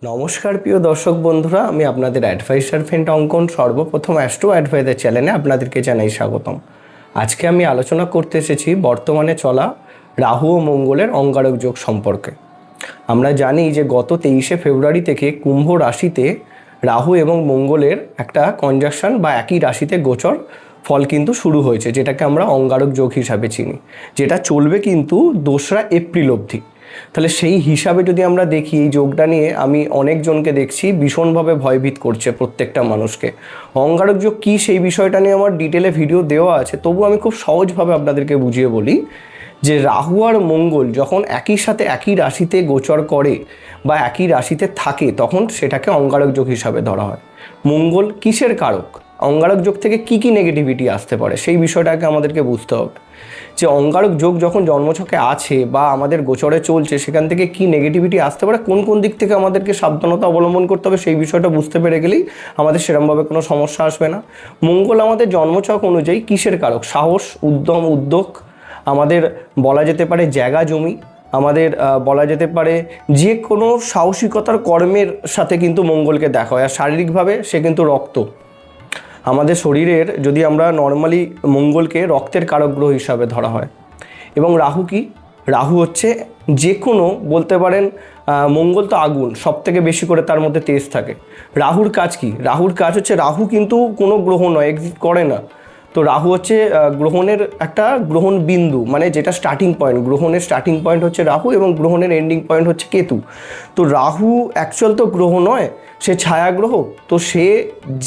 নমস্কার প্রিয় দর্শক বন্ধুরা, আমি আপনাদের অ্যাডভাইসার ফ্রেন্ড অঙ্কন সর্বপ্রথম অ্যাস্ট্রো অ্যাডভাইজার চ্যানেলে আপনাদেরকে জানাই স্বাগতম। আজকে আমি আলোচনা করতে এসেছি বর্তমানে চলা রাহু ও মঙ্গলের অঙ্গারক যোগ সম্পর্কে। আমরা জানি যে গত 23শে ফেব্রুয়ারি থেকে কুম্ভ রাশিতে রাহু এবং মঙ্গলের একটা কনজাকশন বা একই রাশিতে গোচর ফল কিন্তু শুরু হয়েছে, যেটাকে আমরা অঙ্গারক যোগ হিসাবে চিনি, যেটা চলবে কিন্তু 2রা এপ্রিল অবধি। তাহলে সেই হিসাবে যদি আমরা দেখি, এই যোগটা নিয়ে আমি অনেকজনকে দেখছি ভীষণভাবে ভয়ভীত করছে প্রত্যেকটা মানুষকে। অঙ্গারক যোগ কী সেই বিষয়টা নিয়ে আমার ডিটেলে ভিডিও দেওয়া আছে, তবু আমি খুব সহজভাবে আপনাদেরকে বুঝিয়ে বলি যে রাহু আর মঙ্গল যখন একই সাথে একই রাশিতে গোচর করে বা একই রাশিতে থাকে, তখন সেটাকে অঙ্গারক যোগ হিসাবে ধরা হয়। মঙ্গল কিসের কারক? অঙ্গারক যোগ থেকে কি কি নেগেটিভিটি আসতে পারে সেই বিষয়টাকে আমাদেরকে বুঝতে হবে। যে অঙ্গারক যোগ যখন জন্মছকে আছে বা আমাদের গোচরে চলছে, সেখান থেকে কি নেগেটিভিটি আসতে পারে, কোন কোন দিক থেকে আমাদেরকে সাবধানতা অবলম্বন করতে হবে, সেই বিষয়টা বুঝতে পেরে গেলেই আমাদের সেরকমভাবে কোনো সমস্যা আসবে না। মঙ্গল আমাদের জন্মছক অনুযায়ী কিসের কারক? সাহস, উদ্যম, উদ্যোগ, আমাদের বলা যেতে পারে জায়গা জমি, আমাদের বলা যেতে পারে যে কোনো সাহসিকতার কর্মের সাথে কিন্তু মঙ্গলকে দেখা হয়। আর শারীরিকভাবে সে কিন্তু রক্ত, আমাদের শরীরের যদি আমরা নর্মালি মঙ্গলকে রক্তের কারক গ্রহ হিসাবে ধরা হয়। এবং রাহু কি? রাহু হচ্ছে যে কোনো বলতে পারেন, মঙ্গল তো আগুন, সব থেকে বেশি করে তার মধ্যে তেজ থাকে। রাহুর কাজ কি? রাহুর কাজ হচ্ছে, রাহু কিন্তু কোনো গ্রহ নয়, এক্সিস্ট করে না। তো রাহু হচ্ছে গ্রহণের একটা গ্রহণ বিন্দু, মানে যেটা স্টার্টিং পয়েন্ট, গ্রহণের স্টার্টিং পয়েন্ট হচ্ছে রাহু এবং গ্রহণের এন্ডিং পয়েন্ট হচ্ছে কেতু। তো রাহু অ্যাকচুয়াল তো গ্রহ নয়, সে ছায়া গ্রহ। তো সে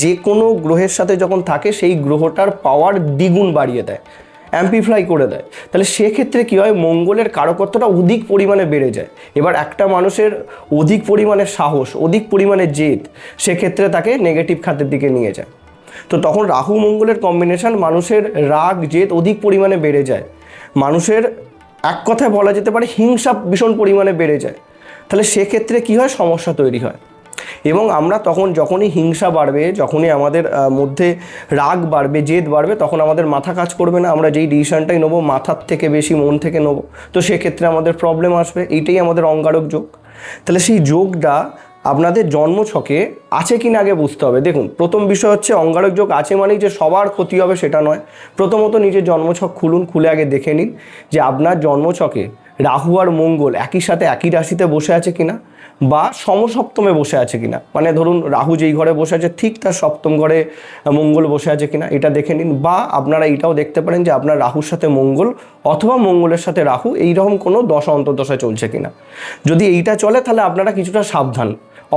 যে কোনো গ্রহের সাথে যখন থাকে, সেই গ্রহটার পাওয়ার দ্বিগুণ বাড়িয়ে দেয়, অ্যাম্পিফ্লাই করে দেয়। তাহলে সেক্ষেত্রে কী হয়, মঙ্গলের কারকত্বটা অধিক পরিমাণে বেড়ে যায়। এবার একটা মানুষের অধিক পরিমাণে সাহস, অধিক পরিমাণে জেদ, সেক্ষেত্রে তাকে নেগেটিভ খাতের দিকে নিয়ে যায়। তো তখন রাহু মঙ্গলের কম্বিনেশন, মানুষের রাগ জেদ অধিক পরিমাণে বেড়ে যায়, মানুষের এক কথায় বলা যেতে পারে হিংসা ভীষণ পরিমাণে বেড়ে যায়। তাহলে সেক্ষেত্রে কী হয়, সমস্যা তৈরি হয়। এবং আমরা তখন যখনই হিংসা বাড়বে, যখনই আমাদের মধ্যে রাগ বাড়বে, জেদ বাড়বে, তখন আমাদের মাথা কাজ করবে না। আমরা যেই ডিসিশনটাই নেবো মাথার থেকে বেশি মন থেকে নেবো, তো সেক্ষেত্রে আমাদের প্রবলেম আসবে। এইটাই আমাদের অঙ্গারক যোগ। তাহলে সেই যোগটা আপনাদের জন্মছকে আছে কি না আগে বুঝতে হবে। দেখুন, প্রথম বিষয় হচ্ছে অঙ্গারক যোগ আছে মানেই যে সবার ক্ষতি হবে সেটা নয়। প্রথমত নিজের জন্মছক খুলুন, খুলে আগে দেখে নিন যে আপনার জন্মছকে রাহু আর মঙ্গল একই সাথে একই রাশিতে বসে আছে কিনা, বা সমসপ্তমে বসে আছে কিনা। মানে ধরুন রাহু যেই ঘরে বসে আছে ঠিক তার সপ্তম ঘরে মঙ্গল বসে আছে কিনা, এটা দেখে নিন। বা আপনারা এটাও দেখতে পারেন যে আপনার রাহুর সাথে মঙ্গল অথবা মঙ্গলের সাথে রাহু এইরকম কোনো দশা অন্তর্দশা চলছে কিনা। যদি এইটা চলে, তাহলে আপনারা কিছুটা সাবধান,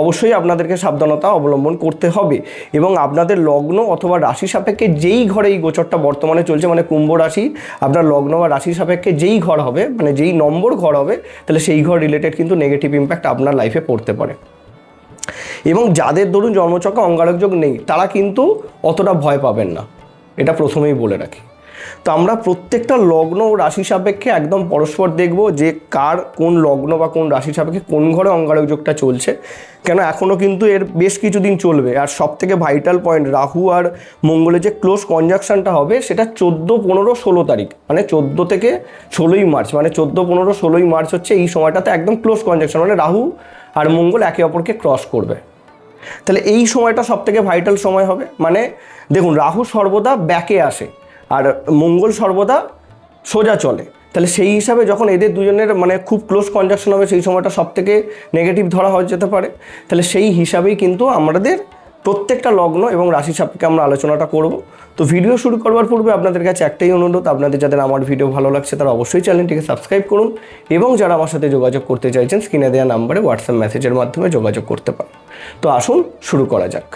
অবশ্যই আপনাদেরকে সাবধানতা অবলম্বন করতে হবে। এবং আপনাদের লগ্ন অথবা রাশি সাপেক্ষে যেই ঘরে এই গোচরটা বর্তমানে চলছে, মানে কুম্ভ রাশি, আপনার লগ্ন বা রাশি সাপেক্ষে যেই ঘর হবে, মানে যেই নম্বর ঘর হবে, তাহলে সেই ঘর রিলেটেড কিন্তু নেগেটিভ ইম্প্যাক্ট আপনার লাইফে পড়তে পারে। এবং যাদের ধরুন জন্মছকে অঙ্গারক যোগ নেই, তারা কিন্তু অতটা ভয় পাবেন না, এটা প্রথমেই বলে রাখি। তো আমরা প্রত্যেকটা লগ্ন ও রাশি সাপেক্ষে একদম পরস্পর দেখব যে কার কোন লগ্ন বা কোন রাশি সাপেক্ষে কোন ঘরে অঙ্গারক যোগটা চলছে। কেন এখনও কিন্তু এর বেশ কিছুদিন চলবে। আর সব থেকে ভাইটাল পয়েন্ট, রাহু আর মঙ্গলের যে ক্লোজ কনজাকশনটা হবে, সেটা 14, 15, 16 তারিখ, মানে 14 থেকে 16ই মার্চ, মানে 14, 15, 16ই মার্চ হচ্ছে এই সময়টাতে একদম ক্লোজ কনজাকশন, মানে রাহু আর মঙ্গল একে অপরকে ক্রস করবে। তাহলে এই সময়টা সব থেকে ভাইটাল সময় হবে। মানে দেখুন, রাহু সর্বদা ব্যাকে আসে আর মঙ্গল সর্বদা সোজা চলে। তাহলে সেই হিসাবে যখন এদের দুজনের মানে খুব ক্লোজ কনজাকশন হবে, সেই সময়টা সব থেকে নেগেটিভ ধরা হয়ে যেতে পারে। তাহলে সেই হিসাবেই কিন্তু আমাদের প্রত্যেকটা লগ্ন এবং রাশি সাপেক্ষে আমরা আলোচনাটা করব। তো ভিডিও শুরু করবার পূর্বে আপনাদের কাছে একটাই অনুরোধ, আপনাদের যাদের আমার ভিডিও ভালো লাগছে তারা অবশ্যই চ্যানেলটিকে সাবস্ক্রাইব করুন, এবং যারা আমার সাথে যোগাযোগ করতে চাইছেন স্ক্রিনে দেওয়া নাম্বারে হোয়াটসঅ্যাপ মেসেজের মাধ্যমে যোগাযোগ করতে পারেন। তো আসুন শুরু করা যাক।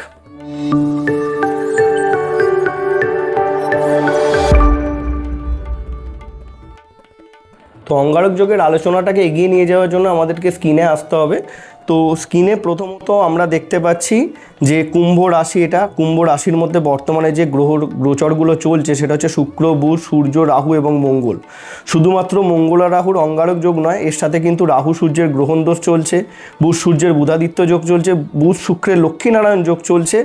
তো অঙ্গারক যোগের আলোচনাটাকে এগিয়ে নিয়ে যাওয়ার জন্য আমাদেরকে স্ক্রিনে আসতে হবে। তো স্ক্রিনে প্রথমত আমরা দেখতে পাচ্ছি যে কুম্ভ রাশি, এটা কুম্ভ রাশির মধ্যে বর্তমানে যে গোচরগুলো চলছে সেটা হচ্ছে শুক্র, বুধ, সূর্য, রাহু এবং মঙ্গল। শুধুমাত্র মঙ্গল আর রাহুর অঙ্গারক যোগ নয়, এর সাথে কিন্তু রাহু সূর্যের গ্রহণ দোষ চলছে, বুধ সূর্যের বুধাদিত্য যোগ চলছে, বুধ শুক্রের লক্ষ্মীনারায়ণ যোগ চলছে,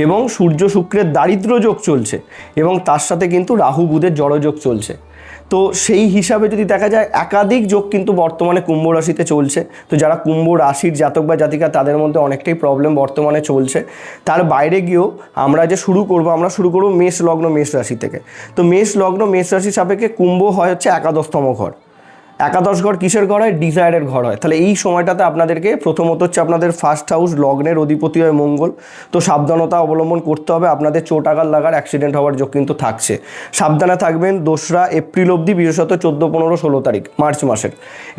এবং সূর্য শুক্রের দারিদ্র্য যোগ চলছে, এবং তার সাথে কিন্তু রাহু বুধের জড়যোগ চলছে। তো সেই হিসাবে যদি দেখা যায় একাধিক যোগ কিন্তু বর্তমানে কুম্ভ রাশিতে চলছে। তো যারা কুম্ভ রাশির জাতক বা জাতিকা তাদের মধ্যে অনেকটাই প্রবলেম বর্তমানে চলছে। তার বাইরে গিয়েও আমরা শুরু করব মেষ লগ্ন মেষ রাশি থেকে। তো মেষ লগ্ন মেষ রাশি সাপেক্ষে কুম্ভ হয় হচ্ছে একাদশতম ঘর। একাদশ ঘর কিসের ঘর হয়? ডিজায়ারের ঘর হয়। তাহলে এই সময়টাতে আপনাদেরকে প্রথমত হচ্ছে আপনাদের ফার্স্ট হাউস লগ্নের অধিপতি হয় মঙ্গল। তো সাবধানতা অবলম্বন করতে হবে, আপনাদের চোট আঘাত লাগার অ্যাক্সিডেন্ট হওয়ার যোগ কিন্তু থাকছে। সাবধানে থাকবেন 2রা এপ্রিল অবধি, বিশেষত 14, 15, 16 তারিখ মার্চ মাসের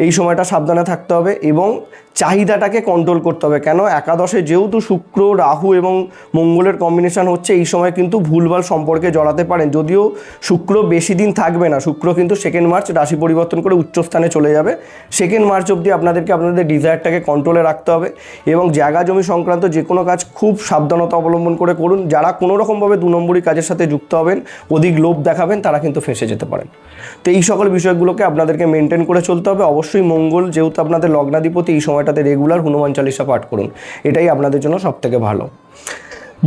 এই সময়টা সাবধানে থাকতে হবে এবং চাহিদাটাকে কন্ট্রোল করতে হবে। কেন? একাদশে যেহেতু শুক্র রাহু এবং মঙ্গলের কম্বিনেশন হচ্ছে, এই সময় কিন্তু ভুলভাল সম্পর্কে জড়াতে পারেন। যদিও শুক্র বেশি দিন থাকবে না, শুক্র কিন্তু 2 মার্চ রাশি পরিবর্তন করে উচ্চস্থানে চলে যাবে। 2 মার্চ অবধি আপনাদেরকে আপনাদের ডিজায়ারটাকে কন্ট্রোলে রাখতে হবে এবং জায়গা জমি সংক্রান্ত যে কোনো কাজ খুব সাবধানতা অবলম্বন করে করুন। যারা কোনো রকমভাবে 2 নম্বরী কাজের সাথে যুক্ত হবেন, অধিক লোভ দেখাবেন, তারা কিন্তু ফেঁসে যেতে পারেন। তো এই সকল বিষয়গুলোকে আপনাদেরকে মেনটেন করে চলতে হবে। অবশ্যই মঙ্গল যেহেতু আপনাদের লগ্নাধিপতি, এই সময়টাতে রেগুলার হনুমান চালিসা পাঠ করুন, এটাই আপনাদের জন্য সবথেকে ভালো।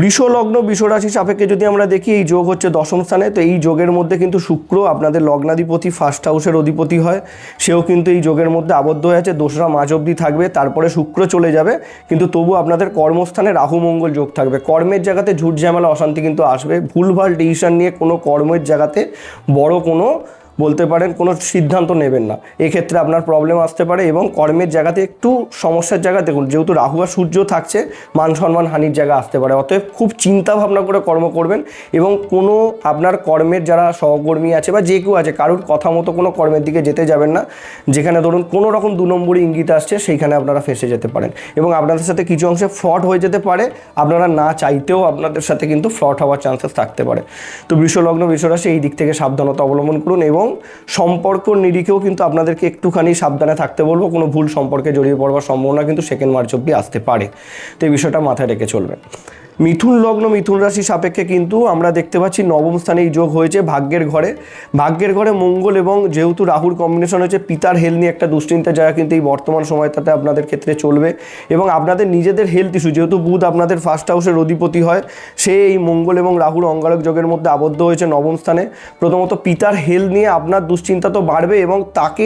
বৃষ লগ্ন বৃষ রাশি সাপেক্ষে যদি আমরা দেখি, এই যোগ হচ্ছে 10ম স্থানে। তো এই যোগের মধ্যে কিন্তু শুক্র আপনাদের লগ্নাধিপতি ফার্স্ট হাউসের অধিপতি হয়, সেও কিন্তু এই যোগের মধ্যে আবদ্ধ হয়ে আছে। 2রা মার্চ অবধি থাকবে, তারপরে শুক্র চলে যাবে, কিন্তু তবু আপনাদের কর্মস্থানে রাহু মঙ্গল যোগ থাকবে। কর্মের জায়গাতে ঝুট ঝামেলা অশান্তি কিন্তু আসবে। ভুলভাল ডিসিশন নিয়ে কোনো কর্মের জায়গাতে বড় কোনো বলতে পারেন কোনো সিদ্ধান্ত নেবেন না, এক্ষেত্রে আপনার প্রবলেম আসতে পারে। এবং কর্মের জায়গাতে একটু সমস্যার জায়গা দেখুন, যেহেতু রাহু আর সূর্য থাকছে, মান সম্মান হানির জায়গা আসতে পারে। অতএব খুব চিন্তা ভাবনা করে কর্ম করবেন এবং কোনো আপনার কর্মের যারা সহকর্মী আছে বা যে কেউ আছে, কারুর কথা মতো কোনো কর্মের দিকে যেতে যাবেন না, যেখানে ধরুন কোনো রকম 2 নম্বরই ইঙ্গিত আসছে, সেইখানে আপনারা ফেঁসে যেতে পারেন এবং আপনাদের সাথে কিছু অংশে ফ্রড হয়ে যেতে পারে। আপনারা না চাইতেও আপনাদের সাথে কিন্তু ফ্রড হওয়ার চান্সেস থাকতে পারে। তো বৃষ লগ্ন বৃষ রাশি এই দিক থেকে সাবধানতা অবলম্বন করুন এবং সম্পর্ক নিরিখেও কিন্তু আপনাদেরকে একটুখানি সাবধানে থাকতে বলবো। কোনো ভুল সম্পর্কে জড়িয়ে পড়বার সম্ভাবনা কিন্তু 2 মার্চ অবধি আসতে পারে। তো এই বিষয়টা মাথায় রেখে চলবেন। মিথুন লগ্ন মিথুন রাশি সাপেক্ষে কিন্তু আমরা দেখতে পাচ্ছি 9ম স্থানে এই যোগ হয়েছে ভাগ্যের ঘরে। ভাগ্যের ঘরে মঙ্গল এবং যেহেতু রাহুর কম্বিনেশন হচ্ছে, পিতার হেলথ নিয়ে একটা দুশ্চিন্তার জায়গা কিন্তু এই বর্তমান সময়টাতে আপনাদের ক্ষেত্রে চলবে এবং আপনাদের নিজেদের হেলথ ইস্যু, যেহেতু বুধ আপনাদের ফার্স্ট হাউসের অধিপতি হয়, সে এই মঙ্গল এবং রাহুর অঙ্গারক যোগের মধ্যে আবদ্ধ হয়েছে 9ম স্থানে। প্রথমত পিতার হেলথ নিয়ে আপনার দুশ্চিন্তা তো বাড়বে এবং তাকে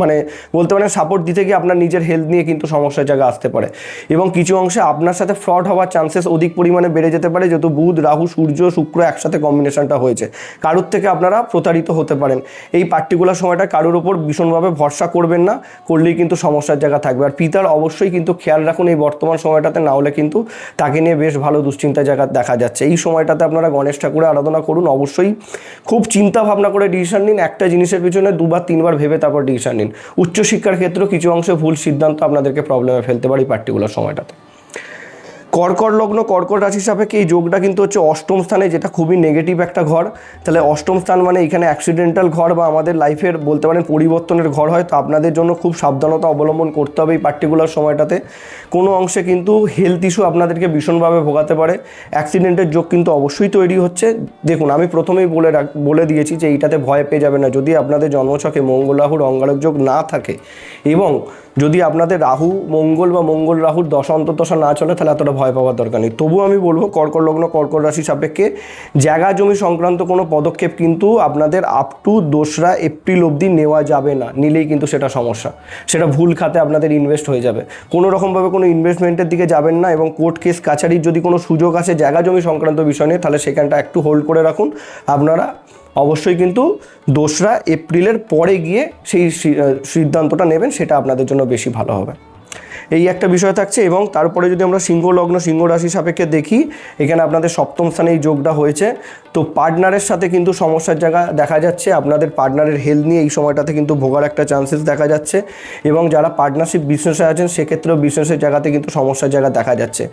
মানে বলতে পারেন সাপোর্ট দিতে গিয়ে আপনার নিজের হেলথ নিয়ে কিন্তু সমস্যার জায়গা আসতে পারে এবং কিছু অংশে আপনার সাথে ফ্রড হওয়ার চান্সেস অধিক পরিমাণে বেড়ে যেতে পারে, যেহেতু বুধ রাহু সূর্য শুক্র একসাথে কম্বিনেশনটা হয়েছে। কারুর থেকে আপনারা প্রতারিত হতে পারেন। এই পার্টিকুলার সময়টা কারুর ওপর ভীষণভাবে ভরসা করবেন না, করলেই কিন্তু সমস্যার জায়গা থাকবে। আর পিতার অবশ্যই কিন্তু খেয়াল রাখুন এই বর্তমান সময়টাতে, না হলে কিন্তু তাকে নিয়ে বেশ ভালো দুশ্চিন্তার জায়গা দেখা যাচ্ছে। এই সময়টাতে আপনারা গণেশ ঠাকুরের আরাধনা করুন। অবশ্যই খুব চিন্তা ভাবনা করে ডিসিশন নিন, একটা জিনিসের পিছনে 2-3বার ভেবে তারপর ডিসিশন নিন। উচ্চশিক্ষার ক্ষেত্রেও কিছু অংশে ভুল সিদ্ধান্ত আপনাদেরকে প্রবলেমে ফেলতে পারে এই পার্টিকুলার সময়টাতে। কর্কট লগ্ন কর্কট রাশি সাপেক্ষে এই যোগটা কিন্তু হচ্ছে 8ম স্থানে, যেটা খুবই নেগেটিভ একটা ঘর। তাহলে 8ম স্থান মানে এখানে অ্যাক্সিডেন্টাল ঘর বা আমাদের লাইফের বলতে পারেন পরিবর্তনের ঘর হয়। তো আপনাদের জন্য খুব সাবধানতা অবলম্বন করতে হবে এই পার্টিকুলার সময়টাতে। কোনো অংশে কিন্তু হেলথ ইস্যু আপনাদেরকে ভীষণভাবে ভোগাতে পারে। অ্যাক্সিডেন্টের যোগ কিন্তু অবশ্যই তৈরি হচ্ছে। দেখুন, আমি প্রথমেই বলে দিয়েছি যে এইটাতে ভয় পেয়ে যাবে না। যদি আপনাদের জন্মছকে মঙ্গল রাহুর অঙ্গারক যোগ না থাকে এবং যদি আপনাদের রাহু মঙ্গল বা মঙ্গল রাহুর দশা অন্তর্দশা না চলে, তাহলে এতটা ভয় পাওয়ার দরকার নেই। তবুও আমি বলবো কর্কট লগ্ন কর্কট রাশি সাপেক্ষে জায়গা জমি সংক্রান্ত কোনো পদক্ষেপ কিন্তু আপনাদের আপ টু 2রা এপ্রিল অবধি নেওয়া যাবে না। নিলেই কিন্তু সেটা সমস্যা, সেটা ভুল খাতে আপনাদের ইনভেস্ট হয়ে যাবে। কোনো রকমভাবে কোনো ইনভেস্টমেন্টের দিকে যাবেন না এবং কোর্ট কেস কাছারির যদি কোনো সুযোগ আসে জায়গা জমি সংক্রান্ত বিষয় নিয়ে, তাহলে সেখানটা একটু হোল্ড করে রাখুন। আপনারা অবশ্যই কিন্তু 2রা এপ্রিলের পরে গিয়ে সেই সিদ্ধান্তটা নেবেন, সেটা আপনাদের জন্য বেশি ভালো হবে। এই একটা বিষয় থাকছে। এবং তারপরে যদি আমরা সিংহ লগ্ন সিংহ রাশি সাপেক্ষে দেখি, এখানে আপনাদের 7ম স্থানে এই যোগটা হয়েছে। তো পার্টনারের সাথে কিন্তু সমস্যার জায়গা দেখা যাচ্ছে। আপনাদের পার্টনারের হেলথ নিয়ে এই সময়টাতে কিন্তু ভোগার একটা চান্সেস দেখা যাচ্ছে এবং যারা পার্টনারশিপ বিজনেসে আছেন সেক্ষেত্রেও বিজনেসের জায়গাতে কিন্তু সমস্যার জায়গা দেখা যাচ্ছে।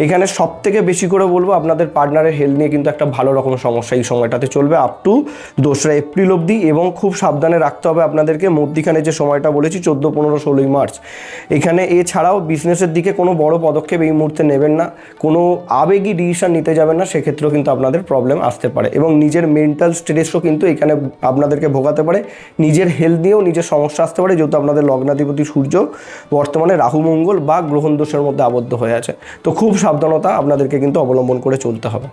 এখানে সবথেকে বেশি করে বলবো আপনাদের পার্টনারের হেলথ নিয়ে কিন্তু একটা ভালো রকম সমস্যা এই সময়টাতে চলবে আপ টু 2রা এপ্রিল অবধি। এবং খুব সাবধানে রাখতে হবে আপনাদেরকে মধ্যিখানে যে সময়টা বলেছি 14, 15, 16 মার্চ। এখানে এছাড়াও বিজনেসের দিকে কোনো বড় পদক্ষেপ এই মুহূর্তে নেবেন না, কোনো আবেগী ডিসিশন নিতে যাবেন না, সেক্ষেত্রেও কিন্তু আপনাদের প্রবলেম আসতে পারে এবং নিজের মেন্টাল স্ট্রেসও কিন্তু এখানে আপনাদেরকে ভোগাতে পারে। নিজের হেলথ নিয়েও নিজের সমস্যা আসতে পারে, যেহেতু আপনাদের লগ্নাধিপতি সূর্য বর্তমানে রাহু মঙ্গল বা গ্রহণ দোষের মধ্যে আবদ্ধ হয়ে আছে। তো খুব সাবধানতা আপনাদেরকে কিন্তু অবলম্বন করে চলতে হবে।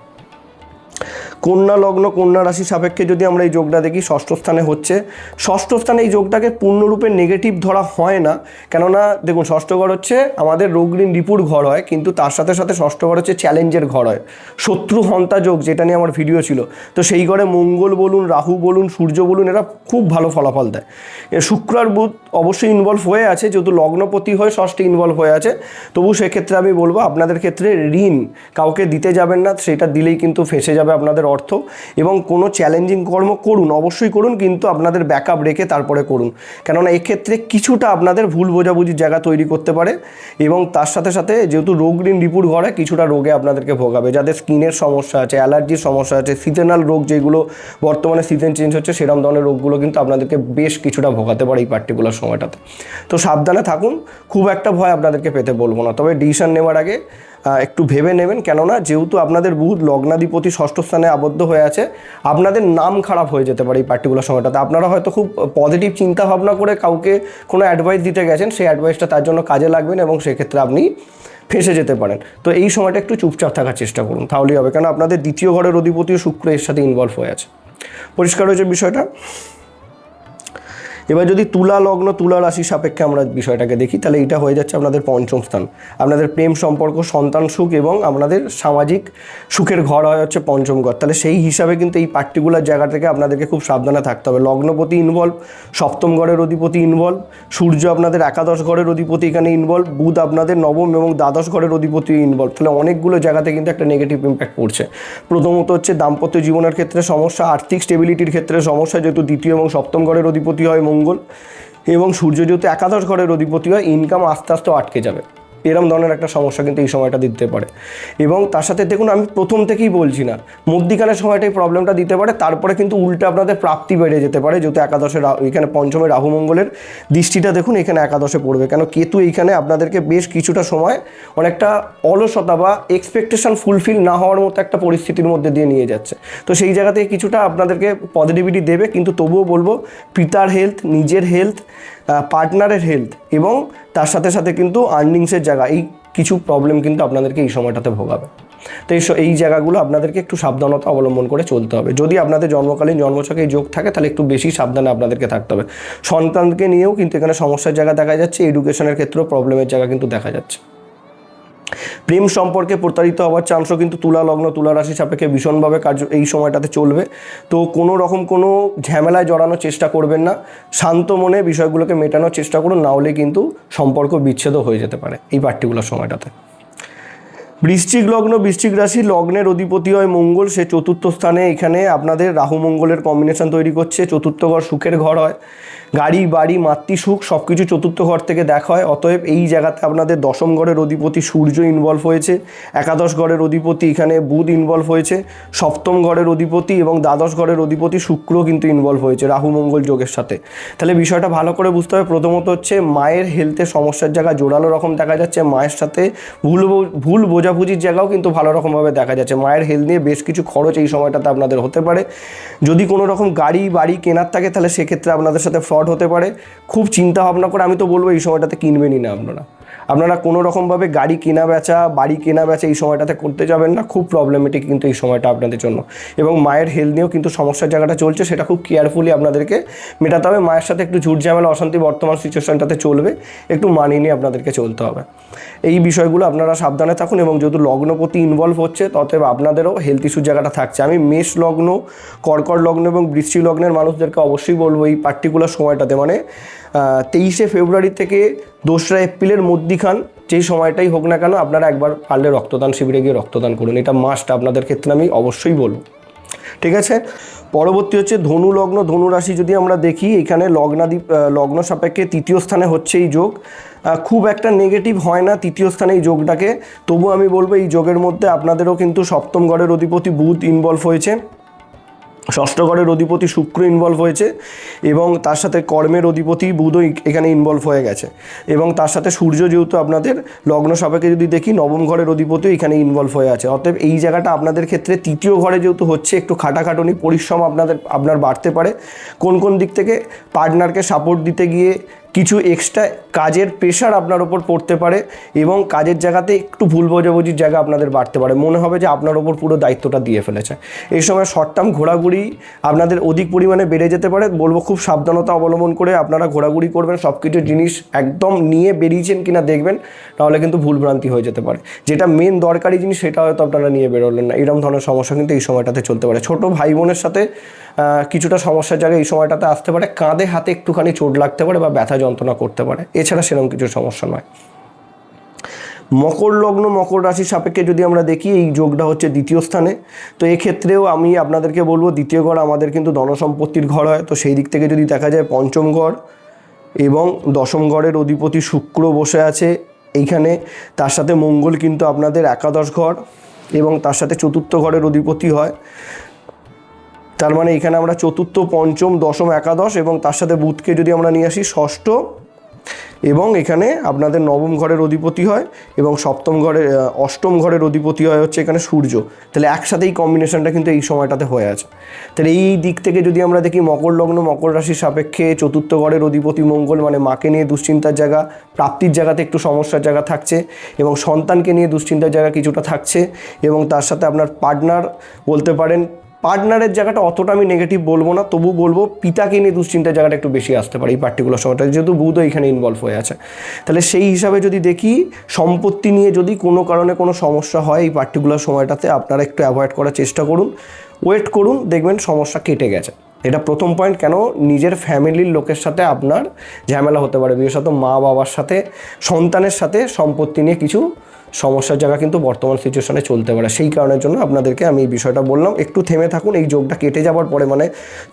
কন্যা লগ্ন কন্যা রাশি সাপেক্ষে যদি আমরা এই যোগটা দেখি ষষ্ঠ স্থানে হচ্ছে। ষষ্ঠ স্থানে এই যোগটাকে পূর্ণরূপে নেগেটিভ ধরা হয় না, কেননা দেখুন ষষ্ঠ ঘর হচ্ছে আমাদের রোগ ঋণ রিপুর ঘর হয়, কিন্তু তার সাথে সাথে ষষ্ঠ ঘর হচ্ছে চ্যালেঞ্জের ঘর হয়, শত্রু হন্তা যোগ যেটা নিয়ে আমার ভিডিও ছিল। তো সেই ঘরে মঙ্গল বলুন, রাহু বলুন, সূর্য বলুন, এরা খুব ভালো ফলাফল দেয়। শুক্র আর বুধ অবশ্যই ইনভলভ হয়ে আছে, যেহেতু লগ্নপতি হয়ে ষষ্ঠে ইনভলভ হয়ে আছে। তবু সেক্ষেত্রে আমি বলবো আপনাদের ক্ষেত্রে ঋণ কাউকে দিতে যাবেন না, সেটা দিলেই কিন্তু ফেঁসে যাবে আপনাদের অর্থ। এবং কোনো চ্যালেঞ্জিং কর্ম করুন, অবশ্যই করুন, কিন্তু আপনাদের ব্যাকআপ রেখে তারপরে করুন, কেননা এক্ষেত্রে কিছুটা আপনাদের ভুল বোঝাবুঝির জায়গা তৈরি করতে পারে। এবং তার সাথে সাথে যেহেতু রোগ ঋণ রিপুর ঘরে কিছুটা রোগে আপনাদেরকে ভোগাবে, যাদের স্কিনের সমস্যা আছে, অ্যালার্জির সমস্যা আছে, সিজনাল রোগ যেগুলো বর্তমানে সিজন চেঞ্জ হচ্ছে সেরকম ধরনের রোগগুলো কিন্তু আপনাদেরকে বেশ কিছুটা ভোগাতে পারে এই পার্টিকুলার সময়টাতে। তো সাবধানে থাকুন, খুব একটা ভয় আপনাদেরকে পেতে বলবো না, তবে ডিসিশন নেওয়ার আগে একটু ভেবে নেবেন, কেননা যেহেতু আপনাদের বুধ লগ্নাধিপতি ষষ্ঠ স্থানে আবদ্ধ হয়ে আছে, আপনাদের নাম খারাপ হয়ে যেতে পারে এই পার্টিকুলার সময়টাতে। আপনারা হয়তো খুব পজিটিভ চিন্তা ভাবনা করে কাউকে কোনো অ্যাডভাইস দিতে গেছেন, সেই অ্যাডভাইসটা তার জন্য কাজে লাগবেন এবং সেক্ষেত্রে আপনি ফেঁসে যেতে পারেন। তো এই সময়টা একটু চুপচাপ থাকার চেষ্টা করুন, তাহলেই হবে, কেন আপনাদের দ্বিতীয় ঘরের অধিপতি শুক্র এর সাথে ইনভলভ হয়ে আছে। পরিষ্কার হয়েছে বিষয়টা? এবার যদি তুলা লগ্ন তুলা রাশি সাপেক্ষে আমরা বিষয়টাকে দেখি, তাহলে এটা হয়ে যাচ্ছে আপনাদের পঞ্চম স্থান। আপনাদের প্রেম সম্পর্ক, সন্তান সুখ এবং আপনাদের সামাজিক সুখের ঘর হয় হচ্ছে পঞ্চম ঘর। তাহলে সেই হিসাবে কিন্তু এই পার্টিকুলার জায়গা থেকে আপনাদেরকে খুব সাবধানে থাকতে হবে। লগ্নপতি ইনভলভ, সপ্তম ঘরের অধিপতি ইনভলভ, সূর্য আপনাদের একাদশ ঘরের অধিপতি এখানে ইনভলভ, বুধ আপনাদের নবম এবং দ্বাদশ ঘরের অধিপতি ইনভলভ। তাহলে অনেকগুলো জায়গাতে কিন্তু একটা নেগেটিভ ইম্প্যাক্ট পড়ছে। প্রথমত হচ্ছে দাম্পত্য জীবনের ক্ষেত্রে সমস্যা, আর্থিক স্টেবিলিটির ক্ষেত্রে সমস্যা, যেহেতু দ্বিতীয় এবং সপ্তম ঘরের অধিপতি হয় মঙ্গল, এবং সূর্য যেহেতু একাদশ ঘরের অধিপতি হয়, ইনকাম আস্তে আস্তে আটকে যাবে, এরম ধরনের একটা সমস্যা কিন্তু এই সময়টা দিতে পারে। এবং তার সাথে দেখুন, আমি প্রথম থেকেই বলছি না, মধ্যিখানের সময়টাই প্রবলেমটা দিতে পারে, তারপরে কিন্তু উল্টে আপনাদের প্রাপ্তি বেড়ে যেতে পারে, যেহেতু একাদশে এখানে পঞ্চমে রাহু মঙ্গলের দৃষ্টিটা দেখুন এখানে একাদশে পড়বে, কেন কেতু এইখানে আপনাদেরকে বেশ কিছুটা সময় অনেকটা অলসতা বা এক্সপেকটেশন ফুলফিল না হওয়ার মতো একটা পরিস্থিতির মধ্যে দিয়ে নিয়ে যাচ্ছে। তো সেই জায়গা থেকে কিছুটা আপনাদেরকে পজিটিভিটি দেবে, কিন্তু তবুও বলবো পিতার হেলথ, নিজের হেলথ, পার্টনারের হেলথ এবং তার সাথে সাথে কিন্তু আর্নিংসের জায়গা, এই কিছু প্রবলেম কিন্তু আপনাদেরকে এই সময়টাতে ভোগাবে। তো এই জায়গাগুলো আপনাদেরকে একটু সাবধানতা অবলম্বন করে চলতে হবে। যদি আপনাদের জন্মকালীন জন্মছকে এই যোগ থাকে তাহলে একটু বেশি সাবধানে আপনাদেরকে থাকতে হবে। সন্তানকে নিয়েও কিন্তু এখানে সমস্যার জায়গা দেখা যাচ্ছে, এডুকেশনের ক্ষেত্রেও প্রবলেমের জায়গা কিন্তু দেখা যাচ্ছে। প্রেম সম্পর্কে প্রতারিত হওয়ার চান্সও কিন্তু তুলা লগ্ন তুলা রাশি সাপেক্ষে ভীষণভাবে এই সময়টাতে চলবে। তো কোনো রকম কোনো ঝামেলায় জড়ানোর চেষ্টা করবেন না, শান্ত মনে বিষয়গুলোকে মেটানোর চেষ্টা করুন, না হলে কিন্তু সম্পর্ক বিচ্ছেদও হয়ে যেতে পারে এই পার্টিকুলার সময়টাতে। বৃশ্চিক লগ্ন বৃশ্চিক রাশি, লগ্নের অধিপতি হয় মঙ্গল, সে চতুর্থ স্থানে এখানে আপনাদের রাহু মঙ্গলের কম্বিনেশন তৈরি করছে। চতুর্থ ঘর সুখের ঘর হয়, গাড়ি বাড়ি মাতৃসুখ সব কিছু চতুর্থ ঘর থেকে দেখা হয়। অতএব এই জায়গাতে আপনাদের দশম ঘরের অধিপতি সূর্য ইনভলভ হয়েছে, একাদশ ঘরের অধিপতি এখানে বুধ ইনভলভ হয়েছে, সপ্তম ঘরের অধিপতি এবং দ্বাদশ ঘরের অধিপতি শুক্র কিন্তু ইনভলভ হয়েছে রাহু মঙ্গল যোগের সাথে। তাহলে বিষয়টা ভালো করে বুঝতে হবে। প্রথমত হচ্ছে মায়ের হেলথের সমস্যার জায়গা জোরালো রকম দেখা যাচ্ছে, মায়ের সাথে ভুল বোঝাবুঝির জায়গাও কিন্তু ভালো রকমভাবে দেখা যাচ্ছে। মায়ের হেলথ নিয়ে বেশ কিছু খরচ এই সময়টাতে আপনাদের হতে পারে। যদি কোনো রকম গাড়ি বাড়ি কেনার থাকে তাহলে সেক্ষেত্রে আপনাদের সাথে ফ্রড হতে পারে। খুব চিন্তা ভাবনা করে আমি তো বলবো এই সময়টাতে কিনবেনই না আপনারা কোনো রকমভাবে গাড়ি কেনা বেচা বাড়ি কেনা বেচা এই সময়টাতে করতে যাবেন না, খুব প্রবলেমেটিক কিন্তু এই সময়টা আপনাদের জন্য। এবং মায়ের হেলথ নিয়েও কিন্তু সমস্যার জায়গাটা চলছে, সেটা খুব কেয়ারফুলি আপনাদেরকে মেটাতে হবে। মায়ের সাথে একটু ঝুট ঝামেলা অশান্তি বর্তমান সিচুয়েশনটাতে চলবে, একটু মানিয়ে নিয়ে আপনাদেরকে চলতে হবে। এই বিষয়গুলো আপনারা সাবধানে থাকুন। এবং যেহেতু লগ্নপতি ইনভলভ হচ্ছে ততএব আপনাদেরও হেলথ ইস্যুর জায়গাটা থাকছে। আমি মেষ লগ্ন, কর্কট লগ্ন এবং বৃশ্চিক লগ্নের মানুষদেরকে অবশ্যই বলবো এই পার্টিকুলার সময়টাতে, মানে 23শে ফেব্রুয়ারি থেকে 2রা এপ্রিলের মধ্যিখান যেই সময়টাই হোক না কেন, আপনারা একবার পারলে রক্তদান শিবিরে গিয়ে রক্তদান করুন, এটা মাস্ট আপনাদের ক্ষেত্রে আমি অবশ্যই বলবো। ঠিক আছে, পরবর্তী হচ্ছে ধনু লগ্ন ধনু রাশি। যদি আমরা দেখি এখানে লগ্ন সাপেক্ষে তৃতীয় স্থানে হচ্ছে এই যোগ। খুব একটা নেগেটিভ হয় না তৃতীয় স্থানে এই যোগটাকে, তবু আমি বলবো এই যোগের মধ্যে আপনাদেরও কিন্তু সপ্তম ঘরের অধিপতি বুধ ইনভলভ হয়েছে, ষষ্ঠ ঘরের অধিপতি শুক্র ইনভলভ হয়েছে এবং তার সাথে কর্মের অধিপতি বুধও এখানে ইনভলভ হয়ে গেছে। এবং তার সাথে সূর্য যেহেতু আপনাদের লগ্ন সাপেক্ষে যদি দেখি নবম ঘরের অধিপতিও এখানে ইনভলভ হয়ে আছে। অতএব এই জায়গাটা আপনাদের ক্ষেত্রে তৃতীয় ঘরে যেহেতু হচ্ছে, একটু খাটাখাটনি পরিশ্রম আপনার বাড়তে পারে। কোন দিক থেকে পার্টনারকে সাপোর্ট দিতে গিয়ে কিছু এক্সট্রা কাজের প্রেশার আপনার ওপর পড়তে পারে এবং কাজের জায়গাতে একটু ভুল বোঝাবুঝির জায়গা আপনাদের বাড়তে পারে, মনে হবে যে আপনার ওপর পুরো দায়িত্বটা দিয়ে ফেলেছে। এই সময় শর্ট টার্ম ঘোরাঘুরি আপনাদের অধিক পরিমাণে বেড়ে যেতে পারে। বলবো খুব সাবধানতা অবলম্বন করে আপনারা ঘোরাঘুরি করবেন, সব কিছু জিনিস একদম নিয়ে বেরিয়েছেন কিনা দেখবেন, নাহলে কিন্তু ভুলভ্রান্তি হয়ে যেতে পারে। যেটা মেন দরকারি জিনিস সেটা হয়তো আপনারা নিয়ে বেরোলেন না, এরকম ধরনের সমস্যা কিন্তু এই সময়টাতে চলতে পারে। ছোট ভাই বোনের সাথে কিছুটা সমস্যার জায়গায় এই সময়টাতে আসতে পারে, কাঁধে হাতে একটুখানি চোট লাগতে পারে বা ব্যথা যন্ত্রণা করতে পারে, এছাড়া সেরকম কিছু সমস্যা নয়। মকর লগ্ন মকর রাশির সাপেক্ষে যদি আমরা দেখি, এই যোগটা হচ্ছে দ্বিতীয় স্থানে। তো এক্ষেত্রেও আমি আপনাদেরকে বলবো, দ্বিতীয় ঘর আমাদের কিন্তু ধনসম্পত্তির ঘর হয়। তো সেই দিক থেকে যদি দেখা যায়, পঞ্চম ঘর এবং দশম ঘরের অধিপতি শুক্র বসে আছে এইখানে, তার সাথে মঙ্গল কিন্তু আপনাদের একাদশ ঘর এবং তার সাথে চতুর্থ ঘরের অধিপতি হয়। তার মানে এখানে আমরা চতুর্থ, পঞ্চম, দশম, একাদশ এবং তার সাথে বুধকে যদি আমরা নিয়ে আসি ষষ্ঠ, এবং এখানে আপনাদের নবম ঘরের অধিপতি হয় এবং অষ্টম ঘরের অধিপতি হয় হচ্ছে এখানে সূর্য। তাহলে একসাথে এই কম্বিনেশনটা কিন্তু এই সময়টাতে হয়ে আছে। তাহলে এই দিক থেকে যদি আমরা দেখি, মকর লগ্ন মকর রাশির সাপেক্ষে চতুর্থ ঘরের অধিপতি মঙ্গল, মানে মাকে নিয়ে দুশ্চিন্তার জায়গা, প্রাপ্তির জায়গাতে একটু সমস্যার জায়গা থাকছে এবং সন্তানকে নিয়ে দুশ্চিন্তার জায়গা কিছুটা থাকছে, এবং তার সাথে আপনার পার্টনার বলতে পারেন, পার্টনারের জায়গাটা অতটা আমি নেগেটিভ বলবো না, তবু বলবো পিতাকে নিয়ে দুশ্চিন্তার জায়গাটা একটু বেশি আসতে পারে এই পার্টিকুলার সময়টা, যেহেতু বুধও এখানে ইনভলভ হয়ে আছে। তাহলে সেই হিসাবে যদি দেখি, সম্পত্তি নিয়ে যদি কোনো কারণে কোনো সমস্যা হয় এই পার্টিকুলার সময়টাতে, আপনারা একটু অ্যাভয়েড করার চেষ্টা করুন, ওয়েট করুন, দেখবেন সমস্যা কেটে গেছে। এটা প্রথম পয়েন্ট। কেন? নিজের ফ্যামিলির লোকের সাথে আপনার ঝামেলা হতে পারে, বিশেষত মা বাবার সাথে, সন্তানের সাথে সম্পত্তি নিয়ে কিছু সমস্যার জায়গা কিন্তু বর্তমান সিচুয়েশনে চলতে পারে। সেই কারণের জন্য আপনাদেরকে আমি এই বিষয়টা বললাম, একটু থেমে থাকুন। এই যোগটা কেটে যাওয়ার পরে, মানে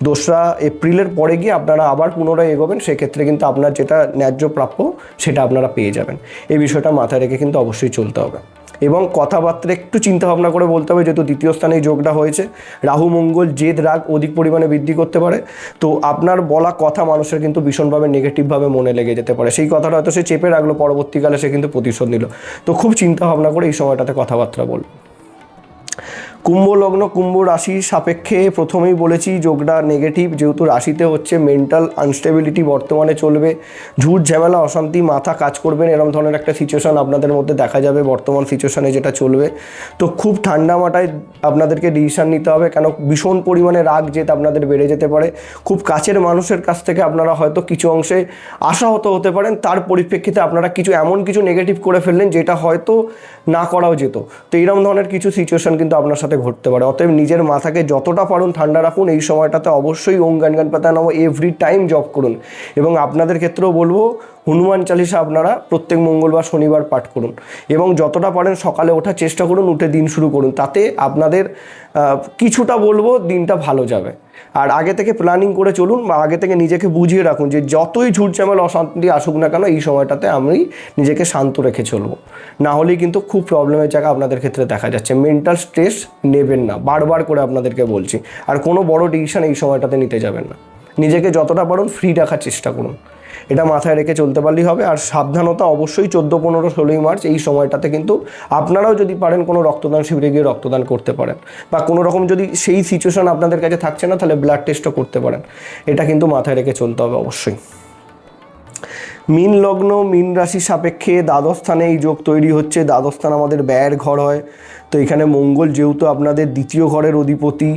2রা এপ্রিলের পরে গিয়ে আপনারা আবার পুনরায় এগোবেন, সেক্ষেত্রে কিন্তু আপনার যেটা ন্যায্য প্রাপ্য সেটা আপনারা পেয়ে যাবেন। এই বিষয়টা মাথায় রেখে কিন্তু অবশ্যই চলতে হবে এবং কথাবার্তা একটু চিন্তা ভাবনা করে বলতে হবে, যেহেতু দ্বিতীয় স্থানে এই যোগটা হয়েছে। রাহু মঙ্গল জেদ রাগ অধিক পরিমাণে বৃদ্ধি করতে পারে। তো আপনার বলা কথা মানুষের কিন্তু ভীষণভাবে নেগেটিভভাবে মনে লেগে যেতে পারে। সেই কথাটা হয়তো সে চেপে রাখলো, পরবর্তীকালে সে কিন্তু প্রতিশোধ নিল। তো খুব চিন্তা ভাবনা করে এই সময়টাতে কথাবার্তা বলুন। কুম্ভ লগ্ন কুম্ভ রাশির সাপেক্ষে প্রথমেই বলেছি যোগটা নেগেটিভ, যেহেতু রাশিতে হচ্ছে মেন্টাল আনস্টেবিলিটি বর্তমানে চলবে, ঝুট ঝামেলা অশান্তি, মাথা কাজ করবেন, এরকম ধরনের একটা সিচুয়েশান আপনাদের মধ্যে দেখা যাবে বর্তমান সিচুয়েশানে যেটা চলবে। তো খুব ঠান্ডা মাথায় আপনাদেরকে ডিসিশান নিতে হবে, কেন ভীষণ পরিমাণে রাগ জেদ আপনাদের বেড়ে যেতে পারে। খুব কাছের মানুষের কাছ থেকে আপনারা হয়তো কিছু অংশে আশাহত হতে পারেন, তার পরিপ্রেক্ষিতে আপনারা এমন কিছু নেগেটিভ করে ফেললেন যেটা হয়তো না করাও যেত। তো এইরকম ধরনের কিছু সিচুয়েশান কিন্তু আপনার সাথে ঘটতে পারে। অতএব নিজের মাথাকে যতটা পারুন ঠান্ডা রাখুন। এই সময়টাতে অবশ্যই ওম গান গান পাতা নাম এভরি টাইম জপ করুন এবং আপনাদের ক্ষেত্রেও বলবো হনুমান চালিসা আপনারা প্রত্যেক মঙ্গলবার শনিবার পাঠ করুন এবং যতটা পারেন সকালে ওঠার চেষ্টা করুন, উঠে দিন শুরু করুন। তাতে আপনাদের কিছুটা বলবো দিনটা ভালো যাবে। আর আগে থেকে প্ল্যানিং করে চলুন বা আগে থেকে নিজেকে বুঝিয়ে রাখুন যে যতই ঝুট ঝামেলা অশান্তি আসুক না কেন, এই সময়টাতে আমি নিজেকে শান্ত রেখে চলবো, না হলেই কিন্তু খুব প্রবলেমের জায়গা আপনাদের ক্ষেত্রে দেখা যাচ্ছে। মেন্টাল স্ট্রেস নেবেন না, বারবার করে আপনাদেরকে বলছি। আর কোনো বড় ডিসিশন এই সময়টাতে নিতে যাবেন না, নিজেকে যতটা পারুন ফ্রি রাখার চেষ্টা করুন, এটা মাথায় রেখে চলতে পারলেই হবে। আর সাবধানতা অবশ্যই 14, 15, 16 মার্চ এই সময়টাতে কিন্তু আপনারাও যদি পারেন কোনো রক্তদান শিবিরে গিয়ে রক্তদান করতে পারেন, বা কোনো রকম যদি সেই সিচুয়েশন আপনাদের কাছে থাকছে না তাহলে ব্লাড টেস্টও করতে পারেন। এটা কিন্তু মাথায় রেখে চলতে হবে অবশ্যই। মীন লগ্ন মীন রাশির সাপেক্ষে দ্বাদশ স্থানে এই যোগ তৈরি হচ্ছে। দ্বাদশ স্থান আমাদের ব্যয়ের ঘর হয়। তো এখানে মঙ্গল যেহেতু আপনাদের দ্বিতীয় ঘরের অধিপতি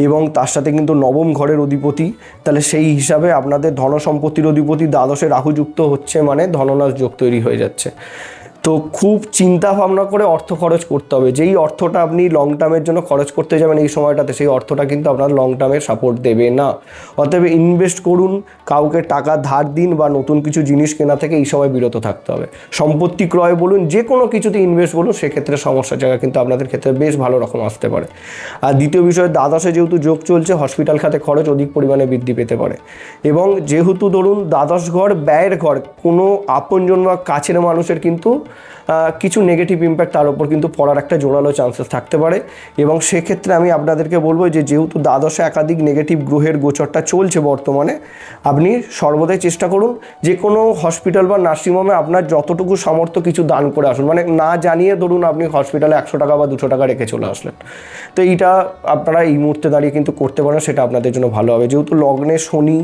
এবং তার সাথে কিন্তু নবম ঘরের অধিপতি, তাহলে সেই হিসাবে আপনাদের ধন সম্পত্তির অধিপতি দ্বাদশে রাহু যুক্ত হচ্ছে, মানে ধননাশ যোগ তৈরি হয়ে যাচ্ছে। তো খুব চিন্তা ভাবনা করে অর্থ খরচ করতে হবে। যেই অর্থটা আপনি লং টার্মের জন্য খরচ করতে যাবেন এই সময়টাতে, সেই অর্থটা কিন্তু আপনার লং টার্মের সাপোর্ট দেবে না। অতএব ইনভেস্ট করুন, কাউকে টাকা ধার দিন বা নতুন কিছু জিনিস কেনা থেকে এই সময় বিরত থাকতে হবে। সম্পত্তি ক্রয় বলুন, যে কোনো কিছুতে ইনভেস্ট বলুন, সেক্ষেত্রে সমস্যার জায়গা কিন্তু আপনাদের ক্ষেত্রে বেশ ভালো রকম আসতে পারে। আর দ্বিতীয় বিষয়, দ্বাদশে যেহেতু যোগ চলছে, হসপিটাল খাতে খরচ অধিক পরিমাণে বৃদ্ধি পেতে পারে। এবং যেহেতু ধরুন দ্বাদশ ঘর ব্যয়ের ঘর, কোনো আপনজন বা কাছের মানুষের কিন্তু কিছু নেগেটিভ ইম্প্যাক্ট তার উপর কিন্তু পড়ার একটা জোরালো চান্সেস থাকতে পারে। এবং সেক্ষেত্রে আমি আপনাদেরকে বলবো যে যেহেতু দ্বাদশে একাধিক নেগেটিভ গ্রহের গোচরটা চলছে বর্তমানে, আপনি সর্বদাই চেষ্টা করুন যে কোনো হসপিটাল বা নার্সিংহোমে আপনার যতটুকু সামর্থ্য কিছু দান করে আসুন। মানে না জানিয়ে ধরুন আপনি হসপিটালে 100 টাকা বা 200 টাকা রেখে চলে আসলেন, তো এইটা আপনারা এই মুহূর্তে দাঁড়িয়ে কিন্তু করতে পারেন, সেটা আপনাদের জন্য ভালো হবে। যেহেতু লগ্নে শনি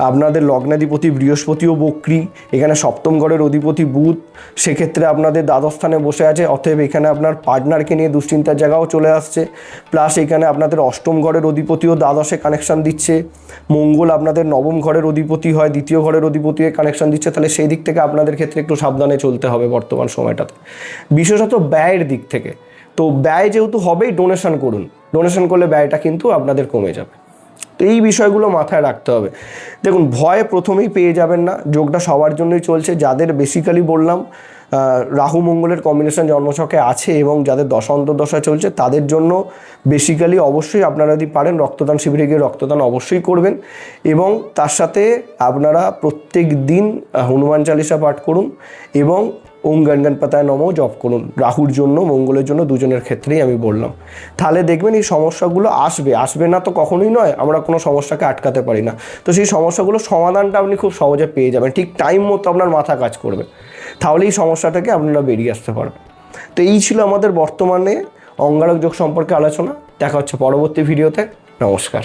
আপনাদের লগ্নাধিপতি বৃহস্পতিও বক্রী, এখানে সপ্তম ঘরের অধিপতি বুধ, সেক্ষেত্রে আপনাদের দ্বাদশ স্থানে বসে আছে, অতএব এখানে আপনার পার্টনারকে নিয়ে দুশ্চিন্তার জায়গাও চলে আসছে। প্লাস এখানে আপনাদের অষ্টম ঘরের অধিপতিও দ্বাদশে কানেকশান দিচ্ছে, মঙ্গল আপনাদের নবম ঘরের অধিপতি হয়, দ্বিতীয় ঘরের অধিপতি হয়ে কানেকশান দিচ্ছে। তাহলে সেই দিক থেকে আপনাদের ক্ষেত্রে একটু সাবধানে চলতে হবে বর্তমান সময়টাতে, বিশেষত ব্যয়ের দিক থেকে। তো ব্যয় যেহেতু হবেই, ডোনেশন করুন, ডোনেশন করলে ব্যয়টা কিন্তু আপনাদের কমে যাবে। তো এই বিষয়গুলো মাথায় রাখতে হবে। দেখুন, ভয় প্রথমেই পেয়ে যাবেন না, যোগটা সবার জন্যই চলছে। যাদের বেসিক্যালি বললাম রাহু মঙ্গলের কম্বিনেশন জন্মছকে আছে এবং যাদের দশা অন্তর্দশা চলছে, তাদের জন্য বেসিক্যালি অবশ্যই আপনারা যদি পারেন রক্তদান শিবিরে গিয়ে রক্তদান অবশ্যই করবেন, এবং তার সাথে আপনারা প্রত্যেক দিন হনুমান চালিসা পাঠ করুন এবং ওম গণগণপতায় নমঃ জপ করুন, রাহুর জন্য মঙ্গলের জন্য, দুজনের ক্ষেত্রেই আমি বললাম। তাহলে দেখবেন এই সমস্যাগুলো আসবে না তো কখনোই নয়, আমরা কোনো সমস্যাকে আটকাতে পারি না। তো সেই সমস্যাগুলোর সমাধানটা আপনি খুব সহজে পেয়ে যাবেন, ঠিক টাইম মতো আপনার মাথা কাজ করবে, তাহলে এই সমস্যা থেকে আপনারা বেরিয়ে আসতে পারবেন। তো এই ছিল আমাদের বর্তমানে অঙ্গারক যোগ সম্পর্কে আলোচনা। দেখা হচ্ছে পরবর্তী ভিডিওতে। নমস্কার।